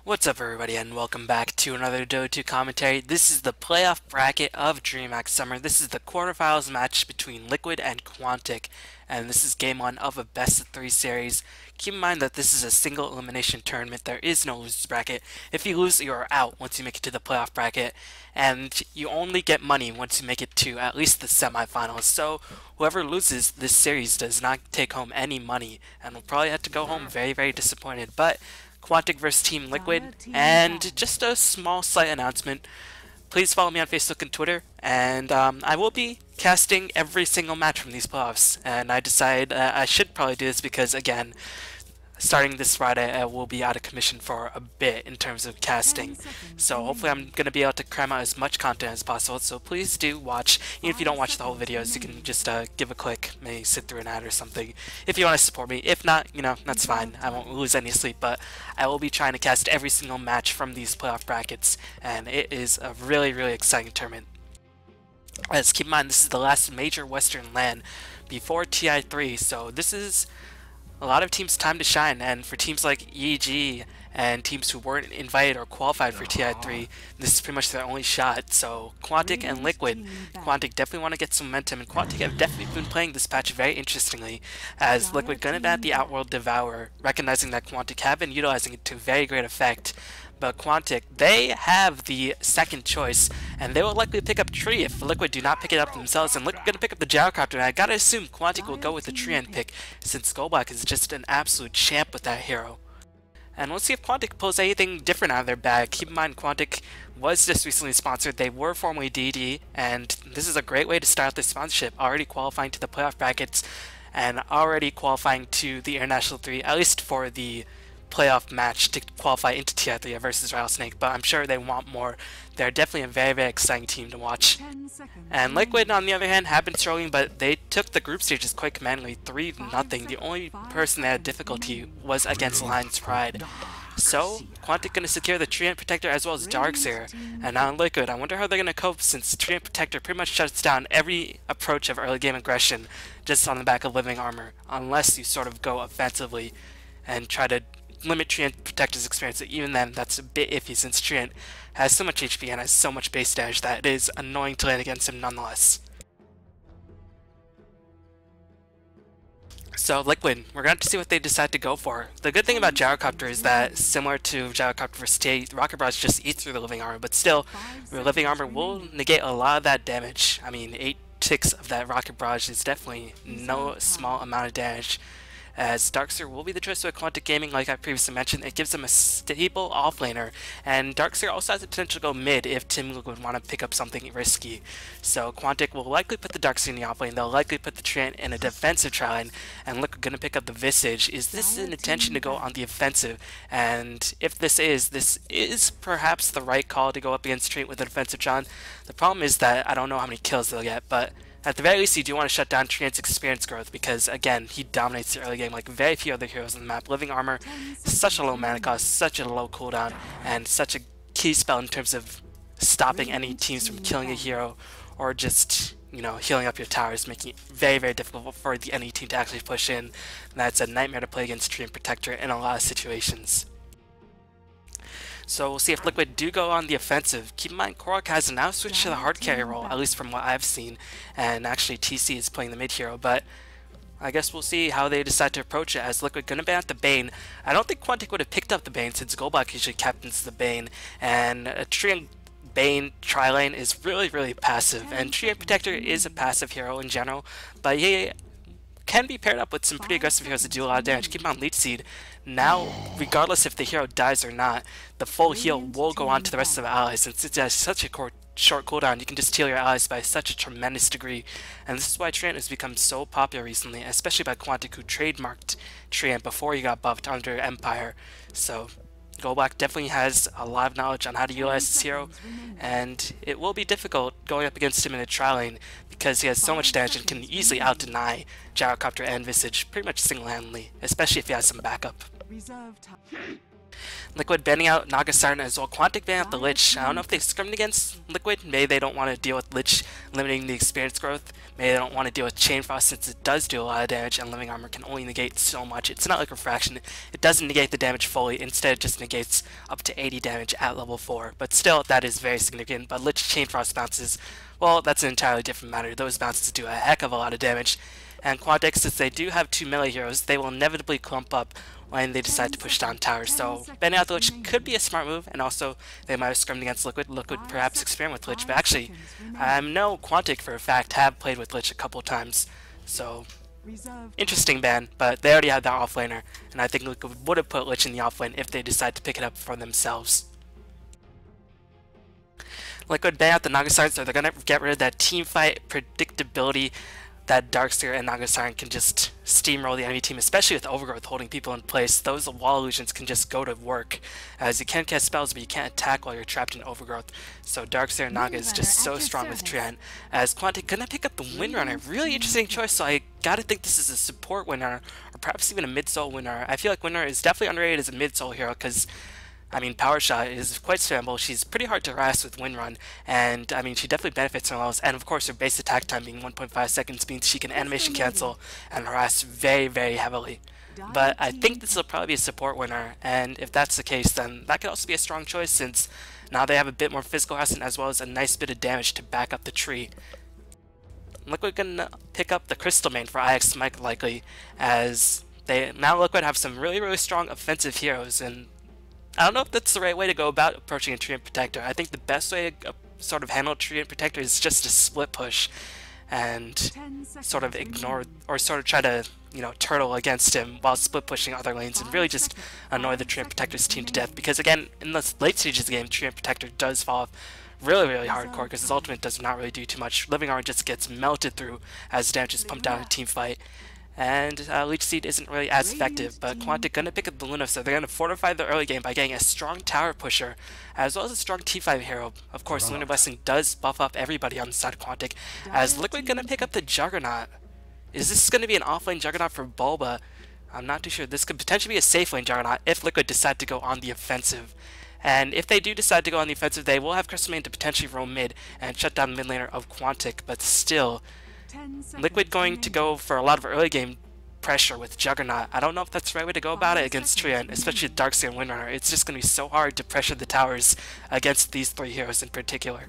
What's up everybody and welcome back to another Dota 2 commentary. This is the playoff bracket of Dreamhack Summer. This is the quarterfinals match between Liquid and Quantic, and this is game 1 of a best of 3 series. Keep in mind that this is a single elimination tournament. There is no losers bracket. If you lose, you are out once you make it to the playoff bracket, and you only get money once you make it to at least the semifinals. So whoever loses this series does not take home any money and will probably have to go home very disappointed. But Quantic versus Team Liquid, and just a small slight announcement. Please follow me on Facebook and Twitter, and I will be casting every single match from these playoffs. And I decided I should probably do this because, again, starting this Friday, I will be out of commission for a bit in terms of casting. So hopefully I'm going to be able to cram out as much content as possible. So please do watch. Even if you don't watch the whole videos, you can just give a click, maybe sit through an ad or something if you want to support me. If not, that's fine. I won't lose any sleep, but I will be trying to cast every single match from these playoff brackets, and it is a really exciting tournament. Let's keep in mind this is the last major Western LAN before TI3, so this is a lot of teams' time to shine, and for teams like EG and teams who weren't invited or qualified for TI3, this is pretty much their only shot. So Quantic and Liquid, Quantic definitely want to get some momentum, and Quantic have definitely been playing this patch very interestingly, as Liquid gonna bat the Outworld Devourer, recognizing that Quantic have been utilizing it to very great effect. But Quantic, they have the second choice, and they will likely pick up Tree if Liquid do not pick it up themselves, and Liquid gonna pick up the Gyrocopter, and I gotta assume Quantic will go with the Tree end pick, since Goblak is just an absolute champ with that hero. And we'll see if Quantic pulls anything different out of their bag. Keep in mind, Quantic was just recently sponsored. They were formerly DD, and this is a great way to start their sponsorship, already qualifying to the playoff brackets, and already qualifying to the International 3, at least for the playoff match to qualify into TI3 versus Rattlesnake, but I'm sure they want more. They're definitely a very exciting team to watch. And Liquid, on the other hand, have been struggling, but they took the group stages quite commandingly, 3-0. The only person that had difficulty was against Lion's Pride. So, Quantic going to secure the Treant Protector as well as Darkseer. And now Liquid, I wonder how they're going to cope, since Treant Protector pretty much shuts down every approach of early game aggression just on the back of Living Armor, unless you sort of go offensively and try to limit Treant Protector's experience. Even then, that's a bit iffy, since Treant has so much HP and has so much base damage that it is annoying to land against him nonetheless. So Liquid, we're going to have to see what they decide to go for. The good thing about Gyrocopter is that, similar to Gyrocopter vs. TA, Rocket Barrage just eats through the Living Armor, but still, your Living Armor will negate a lot of that damage. I mean, 8 ticks of that Rocket Barrage is definitely no small amount of damage. As Darkseer will be the choice of Quantic Gaming, like I previously mentioned. It gives them a stable offlaner, and Darkseer also has the potential to go mid if Team Liquid would want to pick up something risky. So Quantic will likely put the Darkseer in the offlane, they'll likely put the Treant in a defensive tri-lane, and Liquid going to pick up the Visage. Is this an intention to go on the offensive? And if this is perhaps the right call to go up against Treant with a defensive tri-lane. The problem is that I don't know how many kills they'll get, but at the very least, you do want to shut down Treant's experience growth because, again, he dominates the early game like very few other heroes on the map. Living Armor, such a low mana cost, such a low cooldown, and such a key spell in terms of stopping any teams from killing a hero or just, healing up your towers, making it very difficult for the enemy team to actually push in. And that's a nightmare to play against Treant Protector in a lot of situations. So we'll see if Liquid do go on the offensive. Keep in mind, Korok has now switched to the hard carry role, at least from what I've seen, and actually TC is playing the mid hero, but I guess we'll see how they decide to approach it, as Liquid gonna ban the Bane. I don't think Quantic would have picked up the Bane, since Goblak usually captains the Bane, and a Treant Bane tri-lane is really passive, and Treant Protector is a passive hero in general, but he can be paired up with some pretty aggressive heroes that do a lot of damage. Keep in mind, Leech Seed, now, regardless if the hero dies or not, the full heal will go on to the rest of the allies, since it has such a short cooldown. You can just heal your allies by such a tremendous degree, and this is why Treant has become so popular recently, especially by Quantic, who trademarked Treant before he got buffed under Empire. So Goblak definitely has a lot of knowledge on how to utilize this hero, and it will be difficult going up against him in a tri-lane because he has so much damage and can easily out-deny Gyrocopter and Visage pretty much single-handedly, especially if he has some backup. Liquid banning out Nagasarn as well. Quantic banning out the Lich. I don't know if they've scrimmed against Liquid. Maybe they don't want to deal with Lich limiting the experience growth. Maybe they don't want to deal with Chain Frost since it does do a lot of damage and Living Armor can only negate so much. It's not like Refraction. It doesn't negate the damage fully. Instead, it just negates up to 80 damage at level 4. But still, that is very significant. But Lich Chain Frost bounces, well, that's an entirely different matter. Those bounces do a heck of a lot of damage. And Quantic, since they do have 2 melee heroes, they will inevitably clump up when they decide to push down towers. So banning out the Lich could be a smart move, and also they might have scrimmed against Liquid. Liquid perhaps experiment with Lich, but actually, I know Quantic for a fact have played with Lich a couple times. So interesting ban, but they already had that offlaner, and I think Liquid would have put Lich in the offlane if they decide to pick it up for themselves. Liquid ban out the Nagasarn, so they're gonna get rid of that team fight predictability that Darkseer and Nagasarn can just steamroll the enemy team, especially with Overgrowth holding people in place. Those wall illusions can just go to work, as you can cast spells, but you can't attack while you're trapped in Overgrowth. So Darkseer and Naga is just so strong with Trian. As Quantic gonna pick up the Windrunner, really interesting choice, so I gotta think this is a support winner, or perhaps even a mid-soul winner. I feel like Windrunner is definitely underrated as a mid-soul hero, because I mean, Power Shot is quite spammable. She's pretty hard to harass with Windrun, and I mean, she definitely benefits from those. And of course, her base attack time being 1.5 seconds means she can animation cancel and harass very, very heavily. But I think this will probably be a support winner, and if that's the case, then that could also be a strong choice since now they have a bit more physical harassment as well as a nice bit of damage to back up the tree. Liquid can pick up the Crystal Main for IX Mike likely, as they now Liquid have some really, really strong offensive heroes, and I don't know if that's the right way to go about approaching a Treant Protector. I think the best way to sort of handle Treant Protector is just to split push and sort of ignore or sort of try to, you know, turtle against him while split pushing other lanes and really just annoy the Treant Protector's team to death. Because again, in the late stages of the game, Treant Protector does fall off really, really hardcore because his ultimate does not really do too much. Living Armor just gets melted through as damage is pumped out in a team fight. And Leech Seed isn't really as effective, but Quantic gonna pick up the Luna, so they're gonna fortify the early game by getting a strong tower pusher, as well as a strong T5 hero. Of course, Lunar Blessing does buff up everybody on the side of Quantic, as Liquid gonna pick up the Juggernaut. Is this gonna be an offlane Juggernaut for Bulba? I'm not too sure. This could potentially be a safe lane Juggernaut if Liquid decide to go on the offensive. And if they do decide to go on the offensive, they will have Crystal Main to potentially roam mid and shut down the mid laner of Quantic, but still, Liquid going to go for a lot of early game pressure with Juggernaut. I don't know if that's the right way to go about it against Trian, especially with Darkseer and Windrunner. It's just going to be so hard to pressure the towers against these 3 heroes in particular.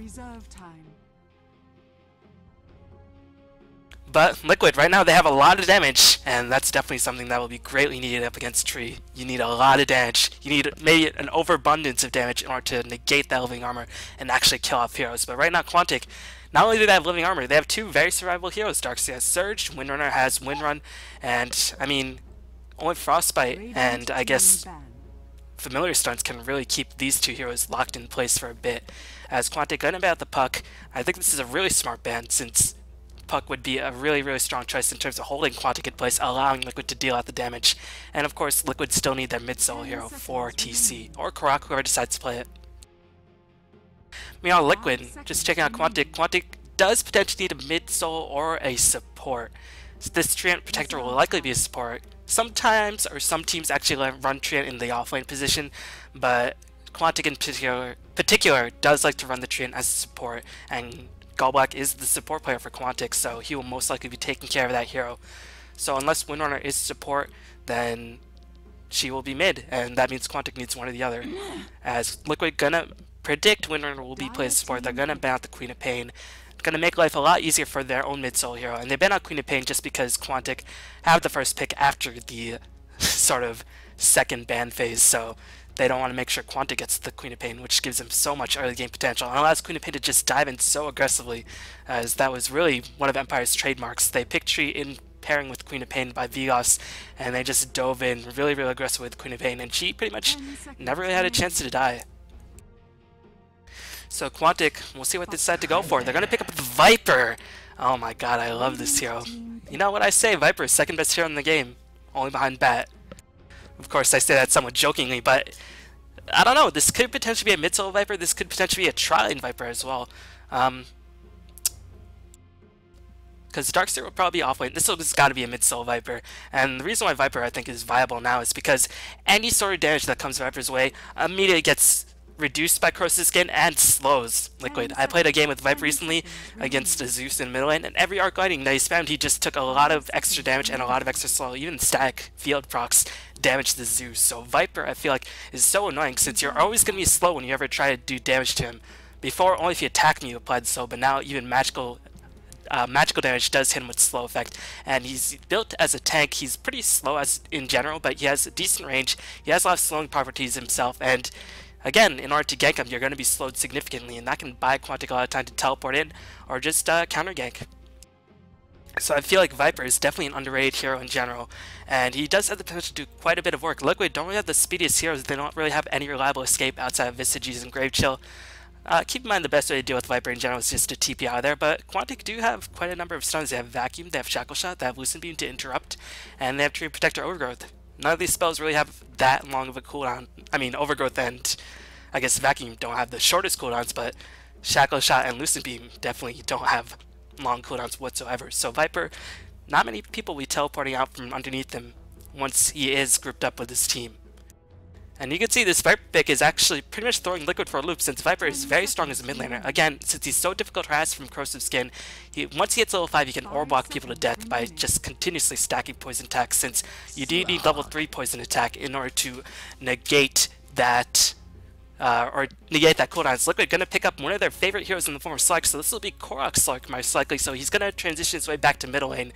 But Liquid, right now they have a lot of damage, and that's definitely something that will be greatly needed up against Tree. You need a lot of damage. You need maybe an overabundance of damage in order to negate that Living Armor and actually kill off heroes. But right now Quantic, not only do they have Living Armor, they have 2 very survivable heroes. Darkseer has Surge, Windrunner has Windrun, and I mean, only Frostbite and I guess Familiar Stunts can really keep these 2 heroes locked in place for a bit. As Quantic gonna bat the Puck, I think this is a really smart ban since Puck would be a really, really strong choice in terms of holding Quantic in place, allowing Liquid to deal out the damage. And of course, Liquid still need their mid-solo hero for TC, or Karak, whoever decides to play it. Meanwhile, Liquid, just checking out Quantic. Quantic does potentially need a mid-solo or a support. So this Treant Protector will likely be a support. Sometimes, or some teams actually run Treant in the offlane position, but Quantic in particular does like to run the Treant as a support, and Goblak is the support player for Quantic, so he will most likely be taking care of that hero. So unless Windrunner is support, then she will be mid, and that means Quantic needs one or the other. As Liquid gonna predict Windrunner will be played as support, they're gonna ban out the Queen of Pain. Gonna make life a lot easier for their own mid-solo hero, and they ban out Queen of Pain just because Quantic have the first pick after the sort of second ban phase, so they don't want to make sure Quantic gets the Queen of Pain, which gives them so much early game potential, and allows Queen of Pain to just dive in so aggressively, as that was really one of Empire's trademarks. They picked Tree in pairing with Queen of Pain by Vigos, and they just dove in really, really aggressive with Queen of Pain, and she pretty much never really had a chance to die. So Quantic, we'll see what they decide to go for. They're going to pick up the Viper! Oh my god, I love this hero. You know what I say, Viper is second best hero in the game, only behind Bat. Of course, I say that somewhat jokingly, but I don't know. This could potentially be a mid-solo Viper. This could potentially be a tri-lane Viper as well. because Darkseer will probably be off lane. This has got to be a mid-solo Viper, and the reason why Viper I think is viable now is because any sort of damage that comes Viper's way immediately gets reduced by Cross's skin and slows Liquid. I played a game with Viper recently against a Zeus in middle lane, and every arc lighting that he spammed, he just took a lot of extra damage and a lot of extra slow. Even static field procs damage the Zeus. So Viper, I feel like, is so annoying since you're always going to be slow when you ever try to do damage to him. Before, only if you attack him you applied slow, but now even magical damage does hit him with slow effect, and he's built as a tank. He's pretty slow as in general, but he has a decent range. He has a lot of slowing properties himself, and again, in order to gank him, you're going to be slowed significantly, and that can buy Quantic a lot of time to teleport in or just counter gank. So I feel like Viper is definitely an underrated hero in general, and he does have the potential to do quite a bit of work. Liquid don't really have the speediest heroes. They don't really have any reliable escape outside of Visage using Grave Chill. Keep in mind the best way to deal with Viper in general is just to TP out of there, but Quantic do have quite a number of stuns. They have Vacuum, they have Shackle Shot, they have Lucent Beam to interrupt, and they have Treant Protector Overgrowth. None of these spells really have that long of a cooldown. I mean, Overgrowth and I guess Vacuum don't have the shortest cooldowns, but Shackle Shot and Lucent Beam definitely don't have long cooldowns whatsoever. So Viper, not many people will be teleporting out from underneath him once he is grouped up with his team. And you can see this Viper pick is actually pretty much throwing Liquid for a loop since Viper is very strong as a mid laner. Again, since he's so difficult to harass from corrosive skin, once he hits level 5 he can orb block people to death by just continuously stacking poison attacks, since you do need level 3 poison attack in order to negate that cooldown. It's Liquid gonna pick up one of their favorite heroes in the form of Slark, so this will be Korok's Slark most likely, so he's gonna transition his way back to middle lane.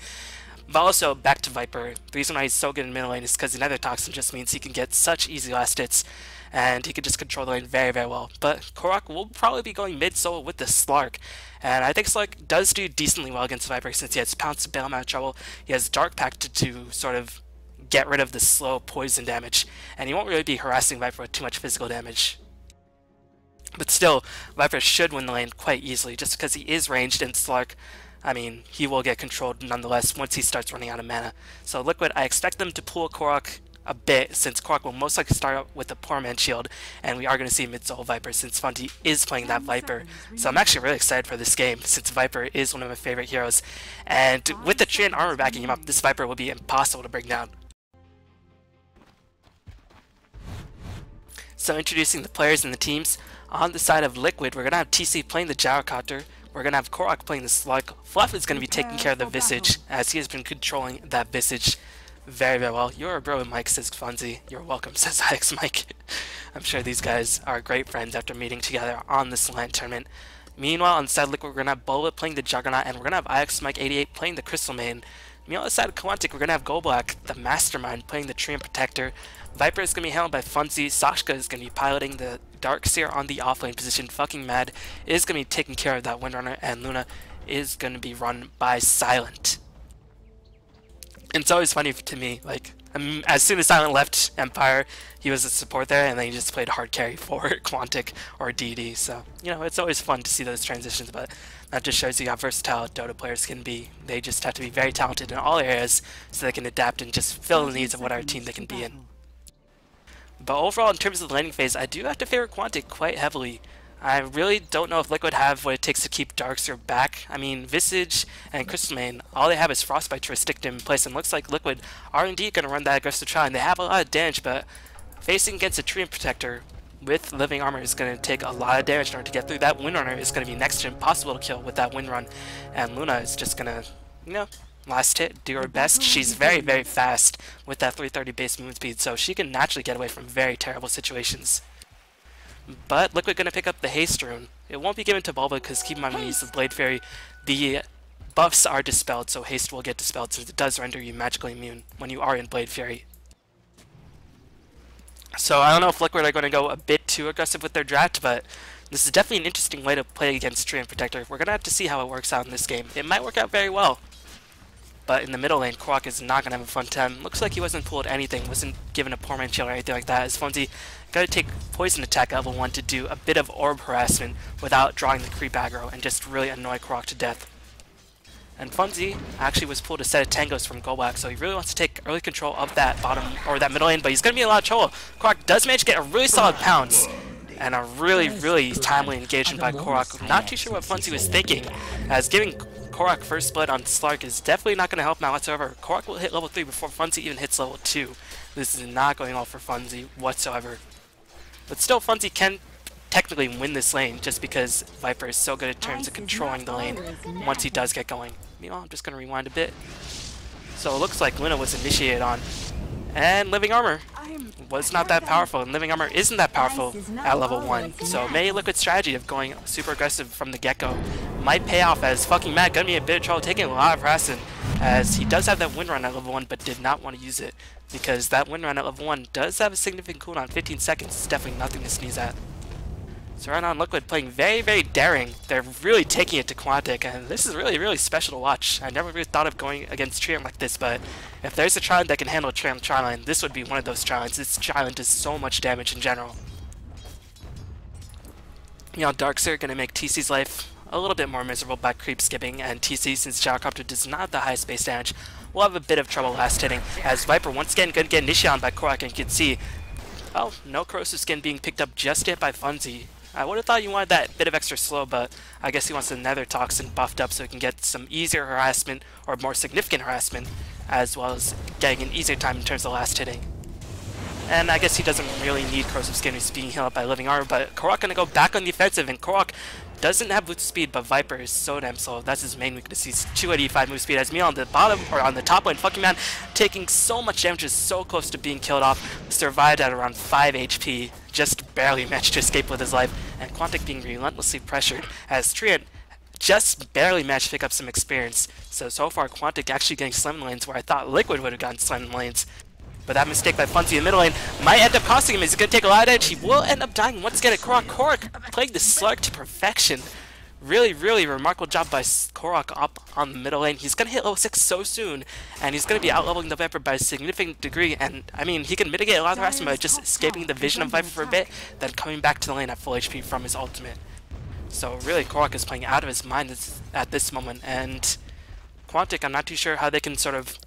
But also back to Viper. The reason why he's so good in middle lane is because the Nether Toxin just means he can get such easy last hits, and he can just control the lane very, very well. But Korok will probably be going mid-solo with the Slark, and I think Slark does do decently well against Viper since he has Pounce to bail him out of trouble. He has Dark Pact to sort of get rid of the slow poison damage, and he won't really be harassing Viper with too much physical damage. But still, Viper should win the lane quite easily just because he is ranged, and Slark, I mean, he will get controlled nonetheless once he starts running out of mana. So Liquid, I expect them to pull Korok a bit, since Korok will most likely start out with a Poor Man Shield, and we are going to see mid-solo Viper since Funty is playing that Viper. So I'm actually really excited for this game since Viper is one of my favorite heroes, and with the Treant armor backing him up, this Viper will be impossible to bring down. So introducing the players and the teams. On the side of Liquid, we're going to have TC playing the Gyrocopter. We're going to have Korok playing the Slark. Fluff is going to be taking care of the Visage, as he has been controlling that Visage very, very well. You're a bro, Mike, says Fonzie. You're welcome, says Ix Mike. I'm sure these guys are great friends after meeting together on this LAN tournament. Meanwhile, on the side of Liquid, we're going to have Bullet playing the Juggernaut, and we're going to have Ix Mike 88 playing the Crystal Main. Meanwhile, on the side of Quantic, we're going to have Goblak, the Mastermind, playing the Treant Protector. Viper is going to be handled by Funzy. Sashka is going to be piloting the Darkseer on the offlane position. Fucking Mad is going to be taking care of that Windrunner, and Luna is going to be run by Silent. And it's always funny to me, like, as soon as Silent left Empire, he was a support there, and then he just played hard carry for Quantic or DD. So, you know, it's always fun to see those transitions, but that just shows you how versatile Dota players can be. They just have to be very talented in all areas so they can adapt and just fill the needs of whatever team they can be in. But overall, in terms of the laning phase, I do have to favor Quantic quite heavily. I really don't know if Liquid have what it takes to keep Darkseer back. I mean, Visage and Crystal Main, all they have is Frostbite to restrict him in place, and looks like Liquid are indeed going to run that aggressive try, and they have a lot of damage, but facing against a Treant Protector with Living Armor is going to take a lot of damage in order to get through. That Windrunner is going to be next to impossible to kill with that Windrun, and Luna is just going to, you know, last hit, do her best. She's very, very fast with that 330 base movement speed, so she can naturally get away from very terrible situations. But Liquid going to pick up the Haste Rune. It won't be given to Bulba because keep in mind when you use the Blade Fairy, the buffs are dispelled, so Haste will get dispelled since it does render you magically immune when you are in Blade Fairy. So I don't know if Liquid are going to go a bit too aggressive with their draft, but this is definitely an interesting way to play against Treant Protector. We're going to have to see how it works out in this game. It might work out very well. But in the middle lane, Korok is not going to have a fun time. Looks like he wasn't pulled anything, wasn't given a Poor Man Shield or anything like that. As Fonzie got to take Poison Attack level 1 to do a bit of orb harassment without drawing the creep aggro and just really annoy Korok to death. And Fonzie actually was pulled a set of tangos from Goblak, so he really wants to take early control of that bottom or that middle lane, but he's going to be in a lot of trouble. Korok does manage to get a really solid pounce and a really, really timely engagement by Korok. I'm not too sure what Fonzie was thinking, as giving Korok first blood on Slark is definitely not going to help him out whatsoever. Korok will hit level 3 before Funzy even hits level 2. This is not going well for Funzy whatsoever. But still, Funzy can technically win this lane just because Viper is so good in terms of controlling the lane once he does get going. Meanwhile, I'm just going to rewind a bit. So it looks like Luna was initiated on. And Living Armor was not that powerful, and Living Armor isn't that powerful at level 1. So maybe Liquid's strategy of going super aggressive from the get-go might pay off, as fucking Matt gonna be a bit of trouble taking a lot of harassment, as he does have that wind run at level 1 but did not want to use it, because that wind run at level 1 does have a significant cooldown, 15 seconds. It's definitely nothing to sneeze at. So right now Liquid playing very, very daring. They're really taking it to Quantic, and this is really, really special to watch. I never really thought of going against Trion like this, but if there's a Trion that can handle Trion Triline, this would be one of those Trilines. This Trion does so much damage in general. You know, Darkseer gonna make TC's life a little bit more miserable by creep skipping, and TC, since Gyrocopter does not have the highest base damage, will have a bit of trouble last hitting, as Viper once again gonna get initiated on by Korok, and you can see, oh, no corrosive skin being picked up just yet by Funzy. I would have thought you wanted that bit of extra slow, but I guess he wants the Nether Toxin buffed up so he can get some easier harassment, or more significant harassment, as well as getting an easier time in terms of last hitting. And I guess he doesn't really need corrosive skin, he's being healed up by Living Armor, but Korok gonna go back on the offensive, and Korok doesn't have move speed, but Viper is so damn slow. That's his main weakness. He's 285 move speed. As me on the bottom, or on the top lane, fucking man, taking so much damage, is so close to being killed off. Survived at around 5 HP, just barely managed to escape with his life. And Quantic being relentlessly pressured, as Trion just barely managed to pick up some experience. So far, Quantic actually getting slam lanes where I thought Liquid would have gotten slam lanes. But that mistake by Funzy in the middle lane might end up costing him. He's going to take a lot of damage. He will end up dying once again at Korok. Korok playing the Slark to perfection. Really, really remarkable job by Korok up on the middle lane. He's going to hit level 6 so soon, and he's going to be out-leveling the Viper by a significant degree. And, I mean, he can mitigate a lot of harassment by just escaping the vision of Viper for a bit, then coming back to the lane at full HP from his ultimate. So, really, Korok is playing out of his mind at this moment. And Quantic, I'm not too sure how they can sort of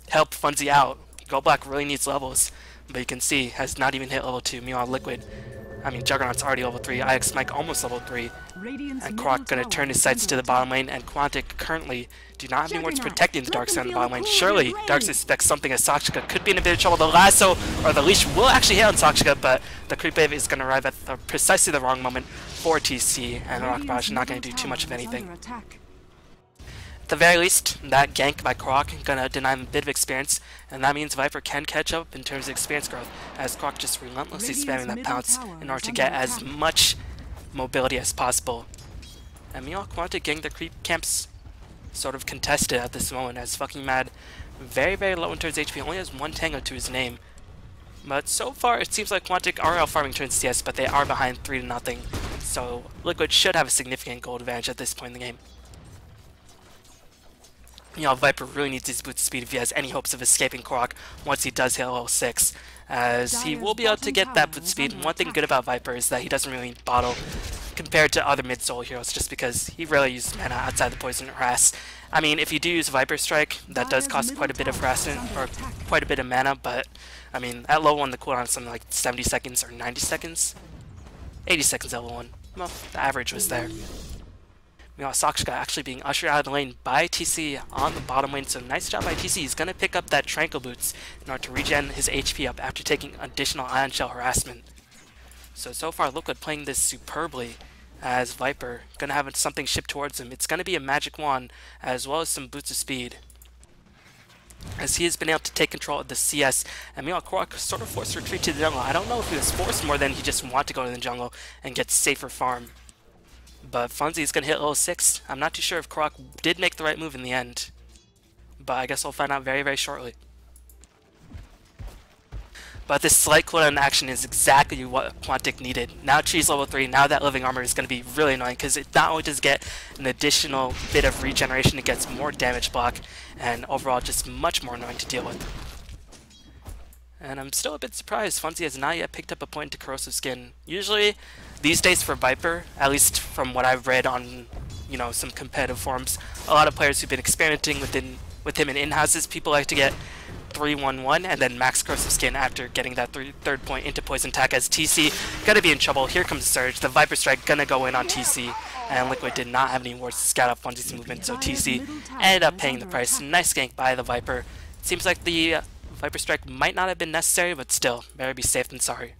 help Funzy out. Goblak really needs levels, but you can see has not even hit level 2. Meanwhile, Juggernaut's already level 3, IX Mike almost level 3, and Korok gonna turn his sights to the bottom lane, and Quantic currently do not have any words protecting the Darkseer on the bottom lane. Surely, Darkseer suspects something, as Sakshika could be in a bit of trouble. The lasso, or the leash, will actually hit on Sakshika, but the creep wave is gonna arrive at precisely the wrong moment for TC, and Rock Barrage not gonna do too much of anything. At the very least, that gank by Korok gonna deny him a bit of experience, and that means Viper can catch up in terms of experience growth, as Korok just relentlessly spamming that pounce in order to get as much mobility as possible. And meanwhile, Quantic getting the creep camps sort of contested at this moment, as fucking Mad very, very low in terms of HP, only has 1 Tango to his name. But so far, it seems like Quantic are outfarming turns CS, but they are behind 3-0, so Liquid should have a significant gold advantage at this point in the game. You know, Viper really needs his boost speed if he has any hopes of escaping Korok once he does hit level 6, as he will be able to get that boost speed. And one thing good about Viper is that he doesn't really bottle compared to other mid-solo heroes, just because he rarely uses mana outside the poison and harass. I mean, if you do use Viper Strike, that does cost quite a bit of harassment, or quite a bit of mana, but, I mean, at level 1 the cooldown is something like 70 seconds or 90 seconds? 80 seconds at level 1. Well, the average was there. Meanwhile, Sakshika actually being ushered out of the lane by TC on the bottom lane, so nice job by TC. He's going to pick up that Tranquil Boots in order to regen his HP up after taking additional Ion Shell harassment. So far, Liquid playing this superbly, as Viper going to have something shipped towards him. It's going to be a Magic Wand, as well as some Boots of Speed, as he has been able to take control of the CS. And meanwhile, Korok sort of forced retreat to the jungle. I don't know if he was forced more than he just wanted to go to the jungle and get safer farm. But Funzy is going to hit level 6. I'm not too sure if Korok did make the right move in the end, but I guess we'll find out very, very shortly. But this slight cooldown action is exactly what Quantic needed. Now Tree's level 3, now that Living Armor is going to be really annoying, because it not only does get an additional bit of regeneration, it gets more damage block, and overall just much more annoying to deal with. And I'm still a bit surprised Funzy has not yet picked up a point to Corrosive Skin. Usually, these days for Viper, at least from what I've read on, you know, some competitive forums, a lot of players who've been experimenting with him in in-houses, people like to get 3-1-1, and then max corrosive skin after getting that third point into poison attack as TC gonna be in trouble. Here comes the surge. The Viper Strike gonna go in on TC, and Liquid did not have any wards to scout out Funzy's movement, so TC ended up paying the price. Nice gank by the Viper. It seems like the Viper Strike might not have been necessary, but still, better be safe than sorry.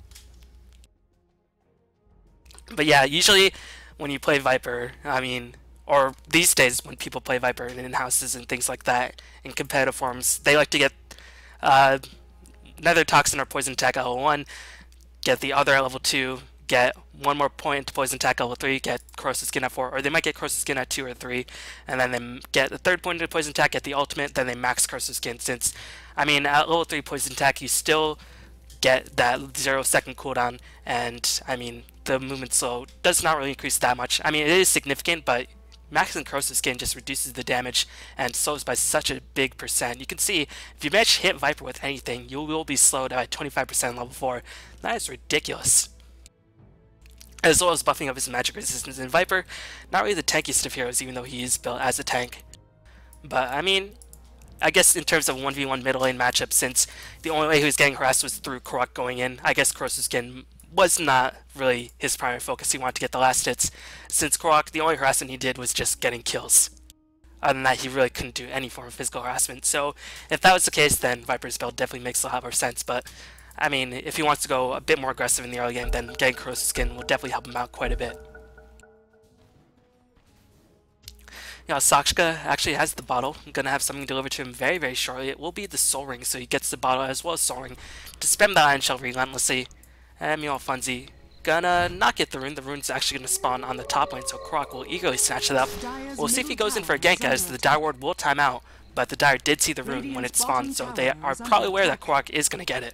But yeah, usually when you play Viper, I mean, or these days when people play Viper in houses and things like that in competitive forms, they like to get Nether Toxin or Poison Attack at level 1, get the other at level 2, get one more point to Poison Attack at level 3, get Corrosive Skin at 4, or they might get Corrosive Skin at 2 or 3, and then they get the third point to Poison Attack, get the ultimate, then they max Corrosive Skin, since, I mean, at level 3 Poison Attack, you still get that 0-second cooldown, and, I mean, the movement slow does not really increase that much. I mean, it is significant, but maxing Corrosive Skin just reduces the damage and slows by such a big percent. You can see, if you manage to hit Viper with anything, you will be slowed by 25% level 4. That is ridiculous. As well as buffing up his magic resistance in Viper, not really the tankiest of heroes, even though he is built as a tank. But, I mean, I guess in terms of 1v1 middle lane matchup, since the only way he was getting harassed was through Korok going in, I guess Corrosive Skin was not really his primary focus. He wanted to get the last hits. Since Korok, the only harassment he did was just getting kills. Other than that, he really couldn't do any form of physical harassment. So if that was the case, then Viper's build definitely makes a lot more sense. But I mean, if he wants to go a bit more aggressive in the early game, then getting Corrosive Skin will definitely help him out quite a bit. You know, Sakshka actually has the bottle. I'm gonna have something delivered to him very, very shortly. It will be the Soul Ring, so he gets the bottle as well as Soul Ring to spam the Iron Shell relentlessly. And meanwhile, Funzy gonna not get the rune. The rune's actually gonna spawn on the top lane, so Korok will eagerly snatch it up. We'll see if he goes in for a gank, as the Dire Ward will time out, but the Dire did see the rune when it spawned, so they are probably aware that Korok is gonna get it.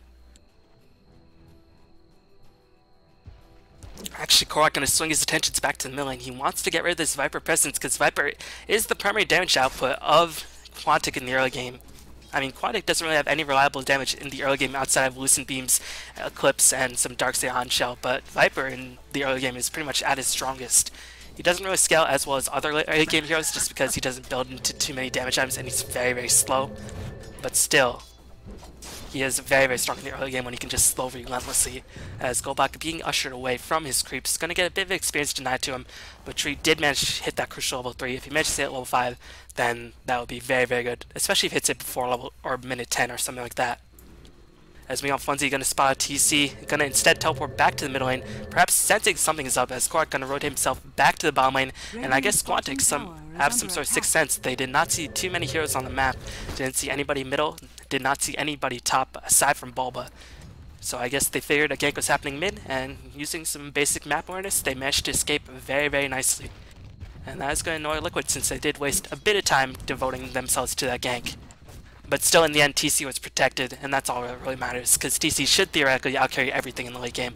Actually, Korok gonna swing his attentions back to the mid lane. He wants to get rid of this Viper presence, because Viper is the primary damage output of Quantic in the early game. I mean, Quantic doesn't really have any reliable damage in the early game outside of Lucent Beams, Eclipse, and some Darkseid on Shell, but Viper in the early game is pretty much at his strongest. He doesn't really scale as well as other early game heroes just because he doesn't build into too many damage items and he's very, very slow. But still, he is very, very strong in the early game when he can just slow relentlessly, as Goblak being ushered away from his creeps is going to get a bit of experience denied to him, but Tree did manage to hit that crucial level 3. If he manages to hit level 5, then that would be very, very good, especially if he hits it before level or minute 10 or something like that. As we have Funzy going to spot a TC, going to instead teleport back to the middle lane, perhaps sensing something is up, as Korok going to rotate himself back to the bottom lane, and I guess Quantic have some sort of sixth sense. They did not see too many heroes on the map, didn't see anybody middle, did not see anybody top aside from Bulba. So I guess they figured a gank was happening mid, and using some basic map awareness, they managed to escape very, very nicely. And that is going to annoy Liquid, since they did waste a bit of time devoting themselves to that gank. But still, in the end, TC was protected, and that's all that really matters, because TC should theoretically outcarry everything in the late game.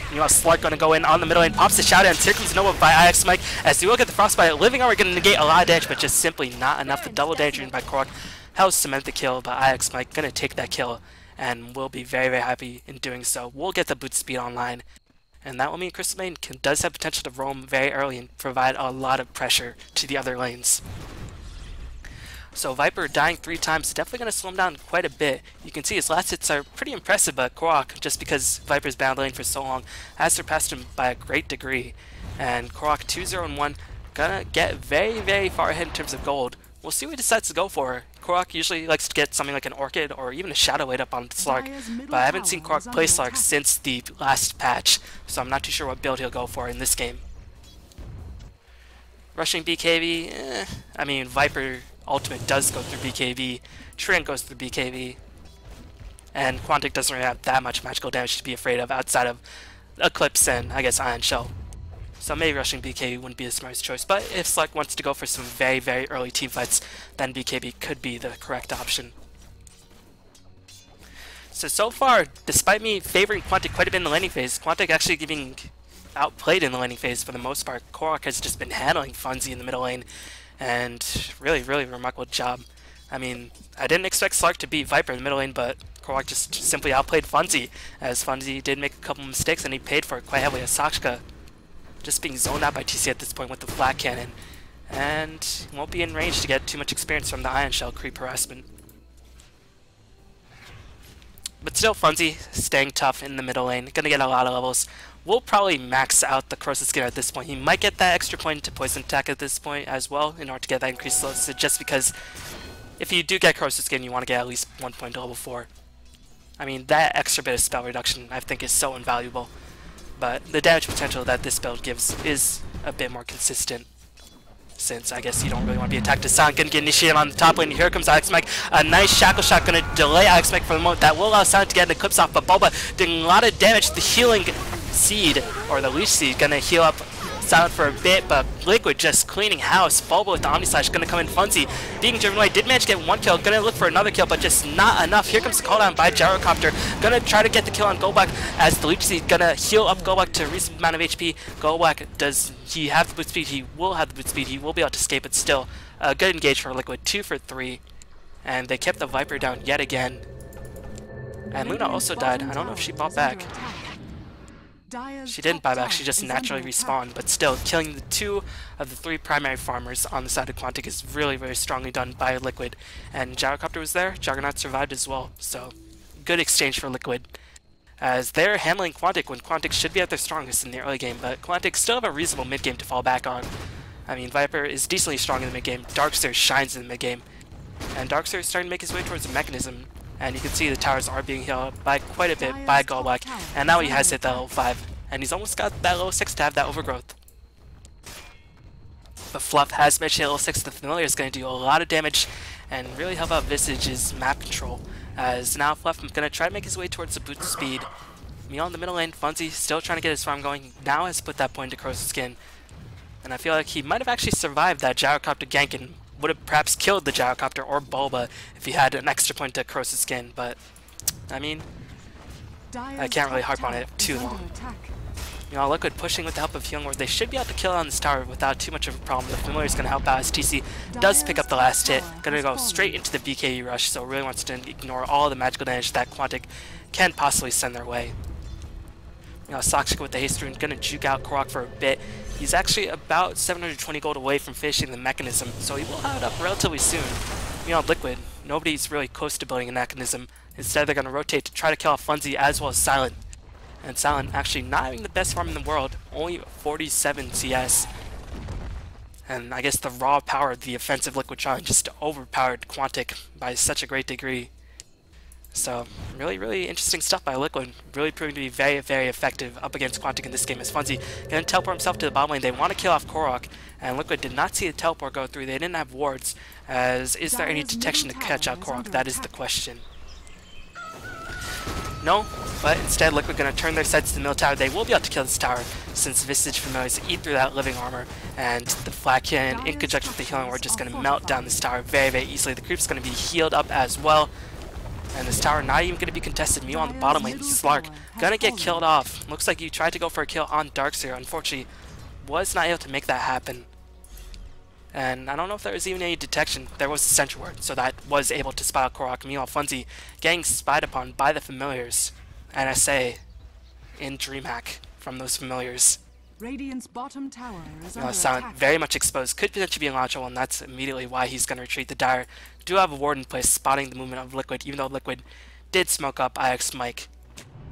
You know, Slark going to go in on the middle lane, pops the shout and here comes Nova by IX Mike, as he will get the Frostbite. Living Armor going to negate a lot of damage, but just simply not enough. The double damage by Korok helps cement the kill, but IX Mike going to take that kill, and will be very, very happy in doing so. We'll get the boot speed online, and that will mean Crystal Maiden does have potential to roam very early and provide a lot of pressure to the other lanes. So Viper dying 3 times is definitely going to slow him down quite a bit. You can see his last hits are pretty impressive, but Korok, just because Viper's been lane for so long, has surpassed him by a great degree. And Korok 2-0-1, gonna get very, very far ahead in terms of gold. We'll see what he decides to go for. Korok usually likes to get something like an Orchid or even a Shadow Wade up on Slark, but I haven't seen Korok play Slark since the last patch, so I'm not too sure what build he'll go for in this game. Rushing BKB, I mean, Viper Ultimate does go through BKB, Treant goes through BKB, and Quantic doesn't really have that much magical damage to be afraid of outside of Eclipse and, I guess, Iron Shell. So maybe rushing BKB wouldn't be the smartest choice, but if Slark wants to go for some very, very early teamfights, then BKB could be the correct option. So far, despite me favoring Quantic quite a bit in the laning phase, Quantic actually getting outplayed in the laning phase for the most part. Korok has just been handling Funzy in the middle lane, and really, really remarkable job. I mean, I didn't expect Slark to beat Viper in the middle lane, but Korok just simply outplayed Funzy, as Funzy did make a couple mistakes and he paid for it quite heavily, as Sakshka just being zoned out by TC at this point with the flat cannon, and won't be in range to get too much experience from the Iron Shell creep harassment. But still, Funzy staying tough in the middle lane, gonna get a lot of levels. We'll probably max out the Corrosive Skin at this point. He might get that extra point to Poison Attack at this point as well in order to get that increased slow, so just because if you do get Corrosive Skin, you want to get at least 1 point to level 4. I mean, that extra bit of spell reduction I think is so invaluable. But the damage potential that this build gives is a bit more consistent, since I guess you don't really want to be attacked. Silent gonna get initiated on the top lane. Here comes Alex Mike. A nice shackle shot gonna delay Alex Mike for the moment. That will allow Silent to get an Eclipse off, but Bulba doing a lot of damage. The healing seed, or the leech seed, gonna heal up Silent for a bit, but Liquid just cleaning house. Bulba with the Omni Slash gonna come in. Funzy being driven away. Did manage to get 1 kill. Gonna look for another kill, but just not enough. Here comes the call down by Gyrocopter. Gonna try to get the kill on Goblak as the leech seed gonna heal up Goblak to a reasonable amount of HP. Goblak, does he have the boot speed? He will have the boot speed. He will be able to escape, but still a good engage for Liquid. 2 for 3, and they kept the Viper down yet again. And Luna also died. I don't know if she bought back. She didn't buy back, she just naturally respawned, but still, killing the 2 of the 3 primary farmers on the side of Quantic is really, very strongly done by Liquid. And Gyrocopter was there, Juggernaut survived as well, so good exchange for Liquid, as they're handling Quantic when Quantic should be at their strongest in the early game, but Quantic still have a reasonable mid-game to fall back on. I mean, Viper is decently strong in the mid-game, Darkseer shines in the mid-game, and Darkseer is starting to make his way towards the mechanism. And you can see the towers are being healed up by quite a bit by Goblak, and now he has hit that level 5, and he's almost got that level 6 to have that overgrowth. But Fluff has managed to hit level 6, the Familiar is going to do a lot of damage and really help out Visage's map control, as now Fluff is going to try to make his way towards the boot speed. Meanwhile in the middle lane, Funzy still trying to get his farm going, now has put that point to Corrosive Skin, and I feel like he might have actually survived that Gyrocopter gank and would have perhaps killed the Gyrocopter or Bulba if he had an extra point to Corrosive Skin, but I mean, I can't really harp on it too long. You know, Liquid pushing with the help of Healing Ward, they should be able to kill on this tower without too much of a problem. The Familiar is going to help out as TC does pick up the last hit, going to go straight into the BKE rush, so really wants to ignore all the magical damage that Quantic can possibly send their way. You know, Soxic with the haste rune, going to juke out Korok for a bit. He's actually about 720 gold away from finishing the mechanism, so he will have it up relatively soon. You know, Liquid, nobody's really close to building a mechanism. Instead, they're going to rotate to try to kill off Funzy as well as Silent. And Silent actually not having the best farm in the world, only 47 CS. And I guess the raw power of the offensive Liquid Challenge just overpowered Quantic by such a great degree. So, really, really interesting stuff by Liquid. Really proving to be very, very effective up against Quantic in this game as Funzy going to teleport himself to the bottom lane. They want to kill off Korok, and Liquid did not see the teleport go through. They didn't have wards, as is there any detection to catch out Korok? That is the question. No, but instead Liquid going to turn their sights to the middle tower. They will be able to kill this tower, since Visage Familiars eat through that living armor, and the Flat Cannon in conjunction with the Healing Ward just going to melt down this tower very, very easily. The creep's going to be healed up as well. And this tower not even going to be contested. Meanwhile on the bottom lane, Slark gonna get killed off. Looks like you tried to go for a kill on Darkseer. Unfortunately, was not able to make that happen. And I don't know if there was even any detection. There was a Sentry Ward, so that was able to spot out Korok. Meanwhile, Funzy getting spied upon by the Familiars. NSA in Dreamhack from those Familiars. Radiant's bottom tower is under Silent attack. very much exposed, could potentially be unlaunchable, and that's immediately why he's going to retreat. The Dire do have a ward in place, spotting the movement of Liquid, even though Liquid did smoke up IX Mike.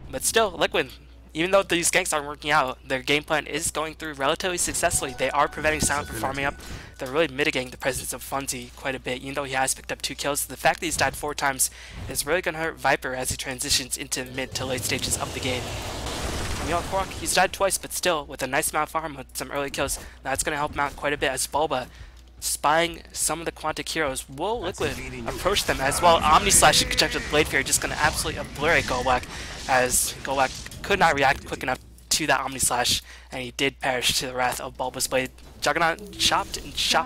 But still, Liquid, even though these ganks aren't working out, their game plan is going through relatively successfully. They are preventing Silent from farming up. They're really mitigating the presence of Funzy quite a bit, even though he has picked up 2 kills. The fact that he's died 4 times is really going to hurt Viper as he transitions into mid to late stages of the game. Meanwhile, Korok, he's died twice, but still, with a nice amount of farm with some early kills, that's going to help him out quite a bit as Bulba, spying some of the Quantic heroes, will Liquid approach them as well. Omni Slash in conjunction with Blade Fury just going to absolutely obliterate Goblak, as Goblak could not react quick enough to that Omni Slash, and he did perish to the wrath of Bulba's blade. Juggernaut chopped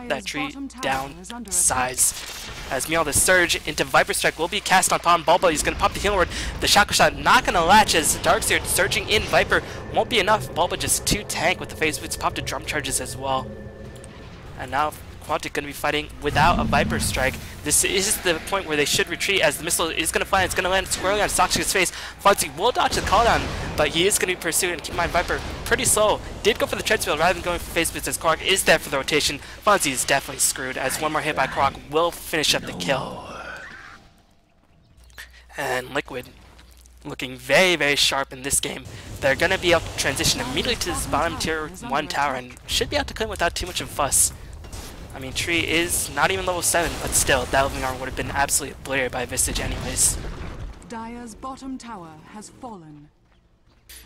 that tree down to size. As meanwhile, the surge into Viper Strike will be cast upon Bulba. He's going to pop the Healing Ward. The Shackle Shot not going to latch as Darkseer surging in. Viper won't be enough. Bulba just 2 tank with the phase boots, popped the drum charges as well. And now Quantic going to be fighting without a Viper Strike. This is the point where they should retreat, as the missile is going to fly. It's going to land squarely on Soxic's face. Funzy will dodge the call down, but he is going to be pursued, and keep in mind Viper pretty slow. Did go for the treadmill rather than going for face boots, as Korok is there for the rotation. Funzy is definitely screwed, as one more hit by Korok will finish up the kill. And Liquid looking very, very sharp in this game. They're going to be able to transition immediately to this bottom tier 1 tower and should be able to claim without too much of a fuss. I mean, Tree is not even level 7, but still, that living armor would have been absolutely obliterated by Visage anyways. Dire's bottom tower has fallen.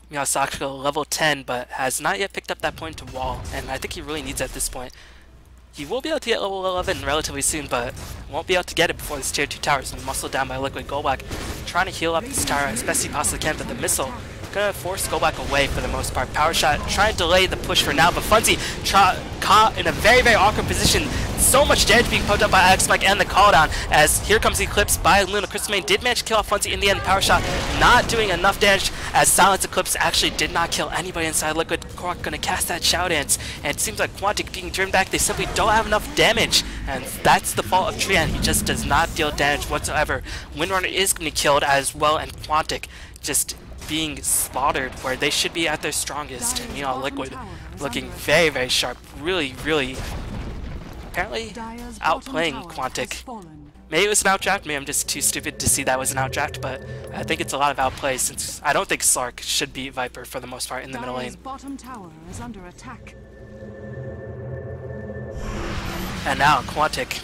Miyasako level 10, but has not yet picked up that point to wall, and I think he really needs it at this point. He will be able to get level 11 relatively soon, but won't be able to get it before this tier 2 tower is muscled down by Liquid. Goblak trying to heal up this tower as best he possibly can, but the missile gonna force Goblak away for the most part. Power shot trying to delay the push for now, but Funzy caught in a very, very awkward position. So much damage being poked up by Alex Mike and the call down as here comes the Eclipse by Luna. Crystal Main did manage to kill off Funzy in the end. Power shot not doing enough damage as Silence Eclipse actually did not kill anybody inside Liquid. Korok gonna cast that Shadow Dance, and it seems like Quantic being driven back, they simply don't have enough damage, and that's the fault of Trian. He just does not deal damage whatsoever. Windrunner is gonna be killed as well, and Quantic just being slaughtered where they should be at their strongest. And you know, Liquid looking very, very sharp, really, really apparently outplaying Quantic. Maybe it was an outdraft, maybe I'm just too stupid to see that was an outdraft, but I think it's a lot of outplay since I don't think Slark should beat Viper for the most part in the middle lane. Bottom tower is under attack. And now Quantic,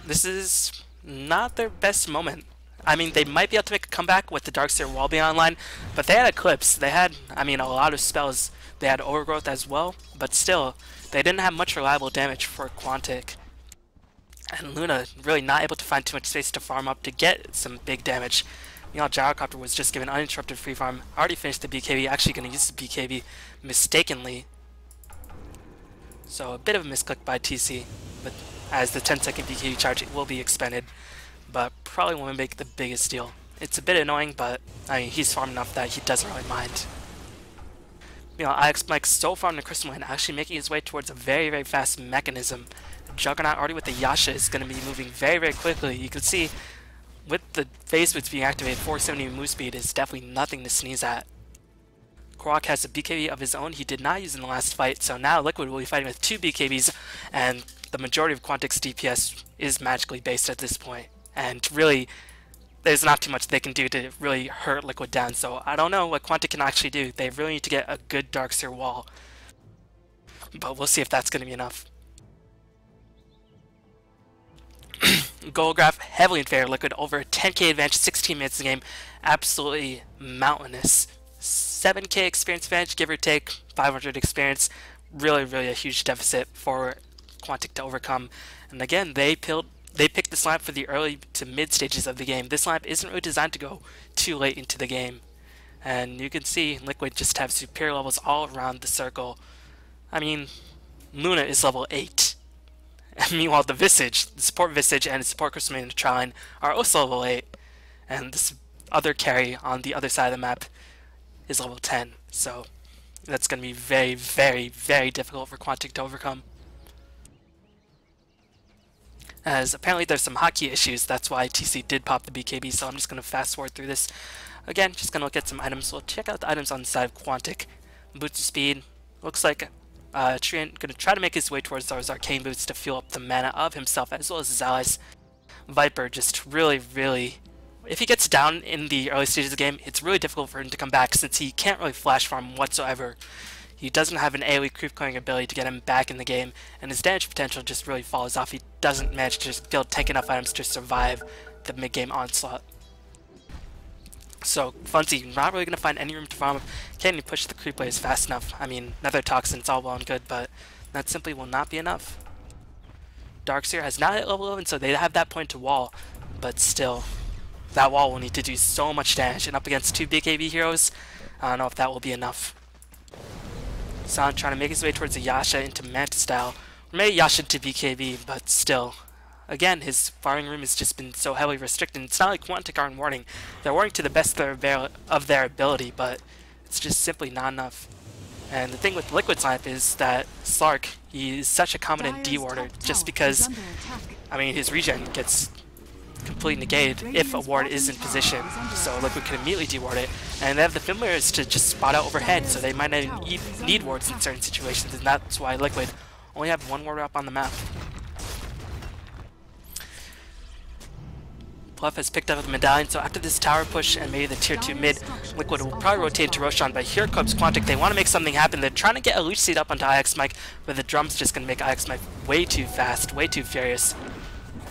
this is not their best moment. I mean, they might be able to make a comeback with the Darkseer wall being online, but they had Eclipse, they had, I mean, a lot of spells, they had Overgrowth as well, but still, they didn't have much reliable damage for Quantic. And Luna really not able to find too much space to farm up to get some big damage. You know, Gyrocopter was just given uninterrupted free farm, already finished the BKB, actually going to use the BKB mistakenly. So a bit of a misclick by TC, but as the 10-second BKB charge, it will be expended, but probably won't make the biggest deal. It's a bit annoying, but I mean, he's farmed enough that he doesn't really mind. You know, Alex Mike's so far in the Crystal Lane, actually making his way towards a very, very fast mechanism. Juggernaut already with the Yasha is going to be moving very, very quickly. You can see with the phase boots being activated, 470 move speed is definitely nothing to sneeze at. Korok has a BKB of his own he did not use in the last fight, so now Liquid will be fighting with 2 BKBs, and the majority of Quantic's DPS is magically based at this point. And really, there's not too much they can do to really hurt Liquid down, so I don't know what Quantic can actually do. They really need to get a good Darkseer wall, but we'll see if that's going to be enough. Goldgraph heavily in favor of Liquid, over a 10k advantage, 16 minutes in the game, absolutely mountainous. 7k experience advantage, give or take, 500 experience, really, really a huge deficit for Quantic to overcome. And again, they picked this lineup for the early to mid stages of the game. This lineup isn't really designed to go too late into the game. And you can see Liquid just have superior levels all around the circle. I mean, Luna is level 8. And meanwhile, the Visage, the support Visage and the support Crystal Main Trine are also level 8. And this other carry on the other side of the map is level 10. So that's going to be very, very, very difficult for Quantic to overcome. As apparently there's some hotkey issues, that's why TC did pop the BKB, so I'm just going to fast forward through this. Again, just going to look at some items. We'll check out the items on the side of Quantic. Boots of speed, looks like Trian going to try to make his way towards those arcane boots to fuel up the mana of himself as well as his allies. Viper just really, really, if he gets down in the early stages of the game, it's really difficult for him to come back since he can't really flash farm whatsoever. He doesn't have an AoE creep clearing ability to get him back in the game, and his damage potential just really falls off. He doesn't manage to just build tank enough items to survive the mid-game onslaught. So Funzy not really going to find any room to farm up. Can't even push the creep waves fast enough. I mean, another Toxin's all well and good, but that simply will not be enough. Darkseer has not hit level 11, so they have that point to wall, but still, that wall will need to do so much damage, and up against 2 BKB heroes, I don't know if that will be enough. San trying to make his way towards the Yasha into Manta style, or maybe Yasha to BKB, but still. Again, his farming room has just been so heavily restricted. It's not like Quantic aren't warding. They're warding to the best of their ability, but it's just simply not enough. And the thing with Liquid's lineup is that Slark, he is such a competent D-warder just because, I mean, his regen gets completely negated if a ward is in position, so Liquid can immediately deward it, and they have the familiars to just spot out overhead, so they might not even need wards in certain situations, and that's why Liquid only have one ward up on the map. Fluff has picked up the medallion, so after this tower push and maybe the tier 2 mid, Liquid will probably rotate into Roshan, but here comes Quantic. They want to make something happen. They're trying to get a leash seed up onto IX Mike, but the drum's just going to make IX Mike way too fast, way too furious.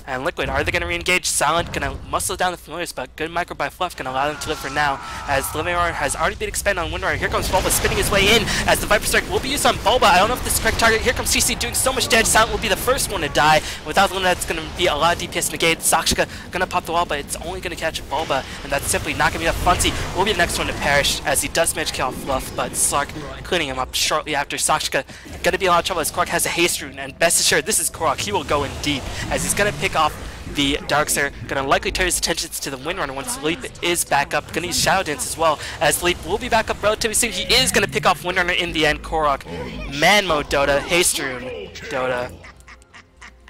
And Liquid, are they going to re-engage? Silent going to muscle down the familiars, but good micro by Fluff can allow them to live for now, as Limeor has already been expanded on Windrunner. Here comes Bulba spinning his way in, as the Viper Strike will be used on Bulba. I don't know if this is the correct target. Here comes CC doing so much damage. Silent will be the first one to die. Without Luna, that's going to be a lot of DPS negate. Sakshika going to pop the wall, but it's only going to catch Bulba, and that's simply not going to be enough. Funzy will be the next one to perish, as he does manage to kill off Fluff, but Slark cleaning him up shortly after. Sakshika going to be in a lot of trouble, as Korok has a haste rune, and best assured, this is Korok. He will go in deep, as he's going to pick off the Darkseer, going to likely turn his attentions to the Windrunner once Leap is back up. Going to use Shadow Dance as well, as Leap will be back up relatively soon. He is going to pick off Windrunner in the end. Korok, Man Mode Dota, Haste Rune Dota,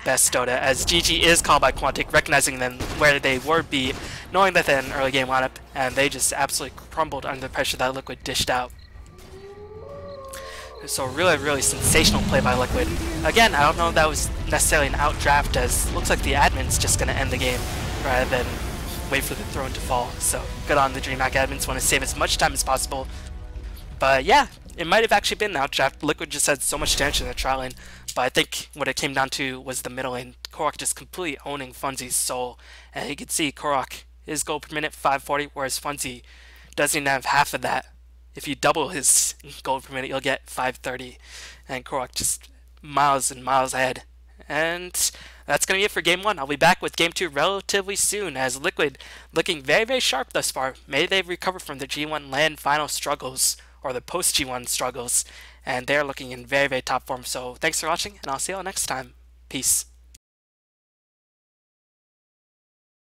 best Dota, as GG is called by Quantic, recognizing them where they were beat, knowing that they're in an early game lineup, and they just absolutely crumbled under the pressure that Liquid dished out. So really sensational play by Liquid. Again, I don't know if that was necessarily an outdraft, as looks like the admin's just going to end the game rather than wait for the throne to fall. So good on the Dreamhack admins, want to save as much time as possible. But yeah, it might have actually been an outdraft. Liquid just had so much damage in the trial lane, but I think what it came down to was the middle lane. Korok just completely owning Funzy's soul, and you can see Korok, his gold per minute 540, whereas Funzy doesn't even have half of that. If you double his gold per minute, you'll get 530, and Korok just miles and miles ahead. And that's going to be it for Game 1. I'll be back with Game 2 relatively soon, as Liquid looking very sharp thus far. Maybe they've recovered from the G1 LAN final struggles, or the post-G1 struggles, and they're looking in very top form. So thanks for watching, and I'll see you all next time. Peace.